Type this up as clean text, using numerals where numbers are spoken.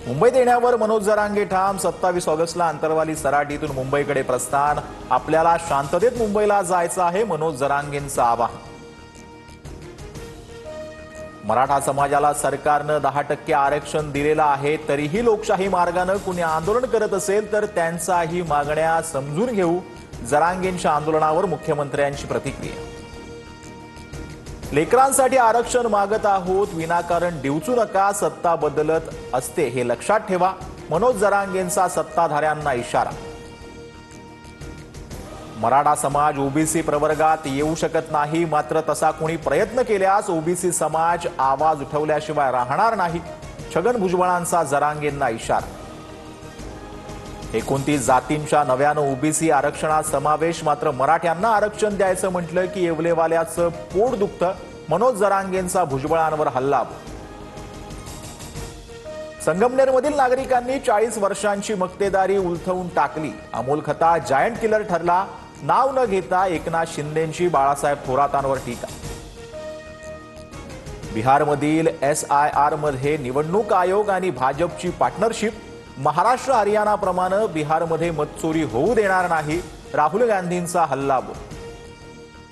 मुंबईत येण्यावर मनोज जरांगे ठाम। 27 ऑगस्टला अंतरवाली सराटीतून मुंबईकडे प्रस्थान। आपल्याला शांततेत मुंबईला जायचं आहे, मनोज जरांगेंचं आवाहन। मराठा समाजाला सरकारनं 10% आरक्षण दिलेलं आहे, तरीही लोकशाही मार्गाने कुणी आंदोलन करत असेल तर त्यांचाही मागण्या समजून घेऊ। जरांगेंच्या आंदोलनावर मुख्यमंत्र्यांची प्रतिक्रिया। लेकरांसाठी आरक्षण मागत आहोत, विनाकारण डिवचू नका, सत्ता बदलत असते हे लक्षात ठेवा। मनोज जरांगेंचा सत्ताधाऱ्यांना इशारा। मराठा समाज ओबीसी प्रवर्गात येऊ शकत नाही, मात्र तसा कोणी प्रयत्न केल्यास ओबीसी समाज आवाज उठवल्याशिवाय राहणार नाही। छगन भुजबळांचा जरांगेंना इशारा। 29 जातींच्या नव्यानं ओबीसी आरक्षणात समावेश, मात्र मराठ्यांना आरक्षण द्यायचं म्हटलं की येवलेवाल्याचं पोट दुखतं। मनोज जरांगेंचा भुजबळांवर हल्ला। संगमनेरमधील नागरिकांनी 40 वर्षांची मक्तेदारी उलथवून टाकली। अमोल खता जायंट किलर ठरला। नाव न घेता एकनाथ शिंदेंची बाळासाहेब थोरातांवर टीका। बिहारमधील SIR मध्ये निवडणूक आयोग आणि भाजपची पार्टनरशिप। महाराष्ट्र हरियाणाप्रमाणे बिहारमध्ये मतचोरी होऊ देणार नाही, राहुल गांधींचा हल्लाबोल।